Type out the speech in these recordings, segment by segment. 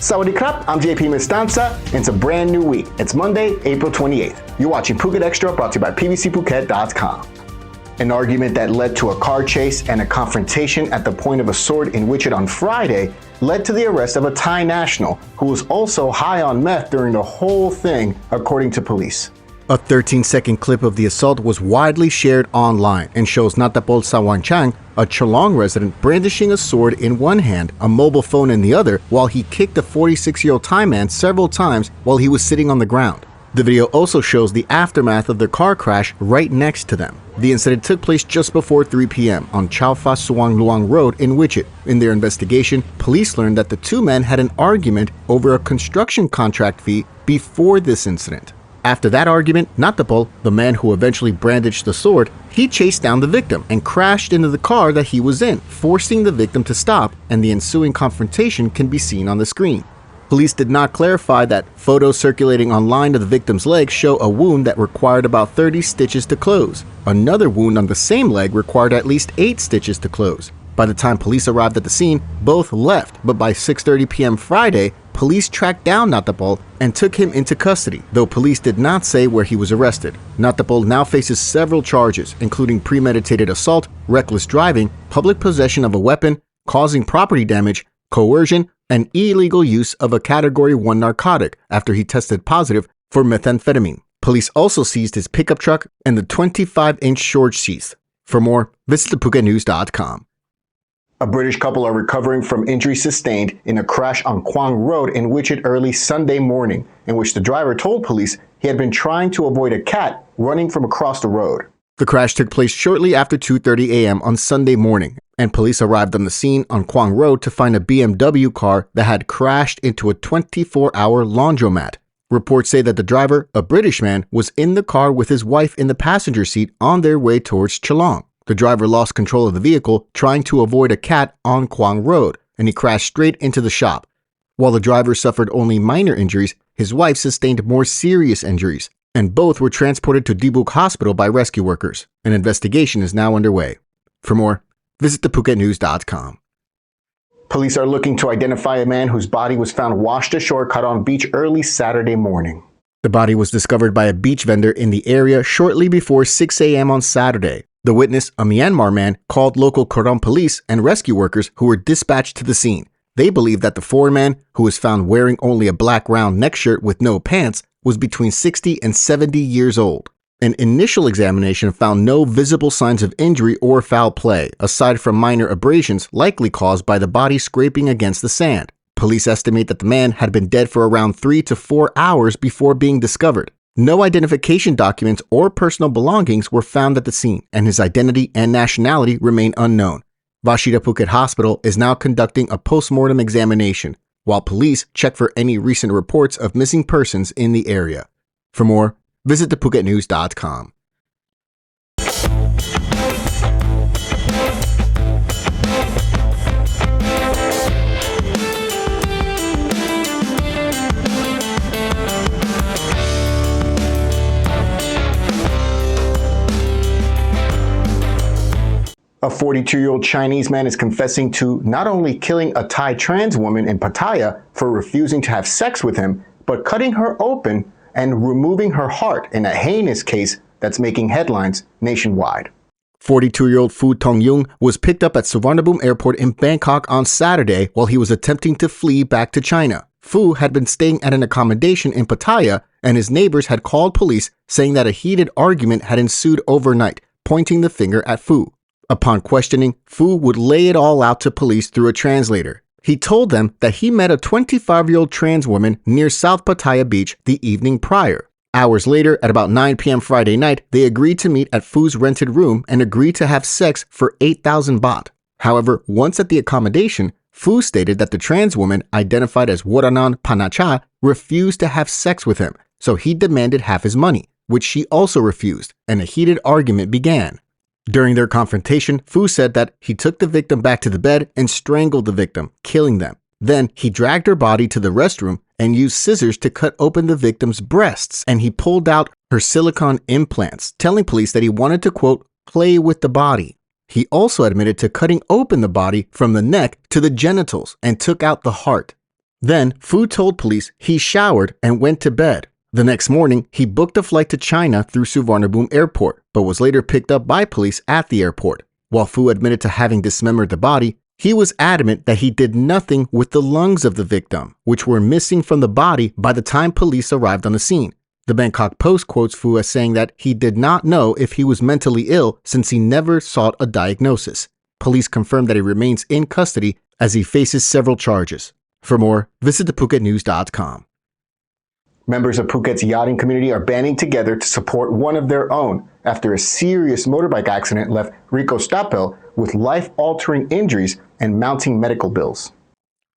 Sawadee krap, I'm JP Mestanza, and it's a brand new week. It's Monday, April 28th. You're watching Phuket Xtra, brought to you by PVCPhuket.com. An argument that led to a car chase and a confrontation at the point of a sword in Wichit on Friday led to the arrest of a Thai national who was also high on meth during the whole thing, according to police. A 13-second clip of the assault was widely shared online and shows Natapol Sawanchang, a Chalong resident, brandishing a sword in one hand, a mobile phone in the other, while he kicked a 46-year-old Thai man several times while he was sitting on the ground. The video also shows the aftermath of their car crash right next to them. The incident took place just before 3 p.m. on Chao Pha Suang Luang Road in Wichit. In their investigation, police learned that the two men had an argument over a construction contract fee before this incident. After that argument, Natapol, the man who eventually brandished the sword, he chased down the victim and crashed into the car that he was in, forcing the victim to stop, and the ensuing confrontation can be seen on the screen. Police did not clarify that photos circulating online of the victim's leg show a wound that required about 30 stitches to close. Another wound on the same leg required at least 8 stitches to close. By the time police arrived at the scene, both left, but by 6:30 p.m. Friday, police tracked down Natapol and took him into custody, though police did not say where he was arrested. Natapol now faces several charges, including premeditated assault, reckless driving, public possession of a weapon, causing property damage, coercion, and illegal use of a Category 1 narcotic after he tested positive for methamphetamine. Police also seized his pickup truck and the 25-inch sword sheath. For more, visit thephuket.news.com. A British couple are recovering from injuries sustained in a crash on Kwang Road in Wichit early Sunday morning, in which the driver told police he had been trying to avoid a cat running from across the road. The crash took place shortly after 2:30 a.m. on Sunday morning, and police arrived on the scene on Kwang Road to find a BMW car that had crashed into a 24-hour laundromat. Reports say that the driver, a British man, was in the car with his wife in the passenger seat on their way towards Chalong. The driver lost control of the vehicle trying to avoid a cat on Kwang Road, and he crashed straight into the shop. While the driver suffered only minor injuries, his wife sustained more serious injuries, and both were transported to Dibuk Hospital by rescue workers. An investigation is now underway. For more, visit thephuket.news.com. Police are looking to identify a man whose body was found washed ashore Karon Beach early Saturday morning. The body was discovered by a beach vendor in the area shortly before 6 a.m. on Saturday. The witness, a Myanmar man, called local Karon police and rescue workers who were dispatched to the scene. They believe that the foreign man, who was found wearing only a black round neck shirt with no pants, was between 60 and 70 years old. An initial examination found no visible signs of injury or foul play, aside from minor abrasions likely caused by the body scraping against the sand. Police estimate that the man had been dead for around 3 to 4 hours before being discovered. No identification documents or personal belongings were found at the scene, and his identity and nationality remain unknown. Vashida Phuket Hospital is now conducting a post-mortem examination, while police check for any recent reports of missing persons in the area. For more, visit thephuket.news.com. A 42-year-old Chinese man is confessing to not only killing a Thai trans woman in Pattaya for refusing to have sex with him, but cutting her open and removing her heart in a heinous case that's making headlines nationwide. 42-year-old Phu Tong Yung was picked up at Suvarnabhumi Airport in Bangkok on Saturday while he was attempting to flee back to China. Phu had been staying at an accommodation in Pattaya, and his neighbors had called police saying that a heated argument had ensued overnight, pointing the finger at Phu. Upon questioning, Phu would lay it all out to police through a translator. He told them that he met a 25-year-old trans woman near South Pattaya Beach the evening prior. Hours later, at about 9 p.m. Friday night, they agreed to meet at Phu's rented room and agreed to have sex for 8,000 baht. However, once at the accommodation, Phu stated that the trans woman, identified as Woranan Panacha, refused to have sex with him, so he demanded half his money, which she also refused, and a heated argument began. During their confrontation, Phu said that he took the victim back to the bed and strangled the victim, killing them. Then he dragged her body to the restroom and used scissors to cut open the victim's breasts, and he pulled out her silicone implants, telling police that he wanted to, quote, play with the body. He also admitted to cutting open the body from the neck to the genitals and took out the heart. Then, Phu told police he showered and went to bed. The next morning, he booked a flight to China through Suvarnabhumi Airport, but was later picked up by police at the airport. While Phu admitted to having dismembered the body, he was adamant that he did nothing with the lungs of the victim, which were missing from the body by the time police arrived on the scene. The Bangkok Post quotes Phu as saying that he did not know if he was mentally ill since he never sought a diagnosis. Police confirmed that he remains in custody as he faces several charges. For more, visit thephuket.news.com. Members of Phuket's yachting community are banding together to support one of their own after a serious motorbike accident left Rico with life-altering injuries and mounting medical bills.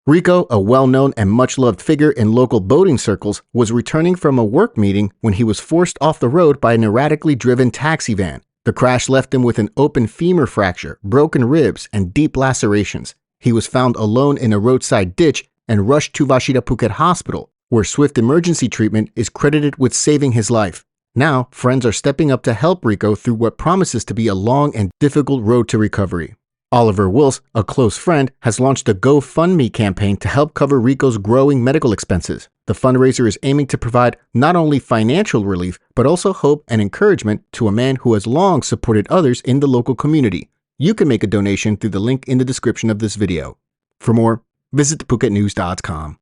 Rico, a well-known and much-loved figure in local boating circles, was returning from a work meeting when he was forced off the road by an erratically driven taxi van. The crash left him with an open femur fracture, broken ribs, and deep lacerations. He was found alone in a roadside ditch and rushed to Wichit Phuket Hospital, where swift emergency treatment is credited with saving his life. Now, friends are stepping up to help Rico through what promises to be a long and difficult road to recovery. Oliver Wills, a close friend, has launched a GoFundMe campaign to help cover Rico's growing medical expenses. The fundraiser is aiming to provide not only financial relief, but also hope and encouragement to a man who has long supported others in the local community. You can make a donation through the link in the description of this video. For more, visit thephuket.news.com.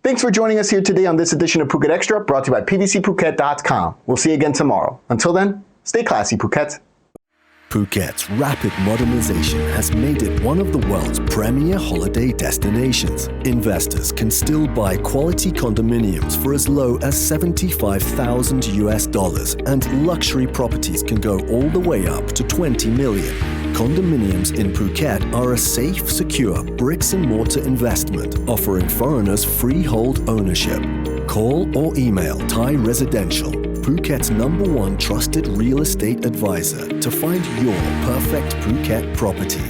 Thanks for joining us here today on this edition of Phuket Extra, brought to you by pvcphuket.com. We'll see you again tomorrow. Until then, stay classy, Phuket. Phuket's rapid modernization has made it one of the world's premier holiday destinations. Investors can still buy quality condominiums for as low as $75,000, and luxury properties can go all the way up to $20 million. Condominiums in Phuket are a safe, secure bricks-and-mortar investment offering foreigners freehold ownership. Call or email Thai Residential, Phuket's #1 trusted real estate advisor, to find your perfect Phuket property.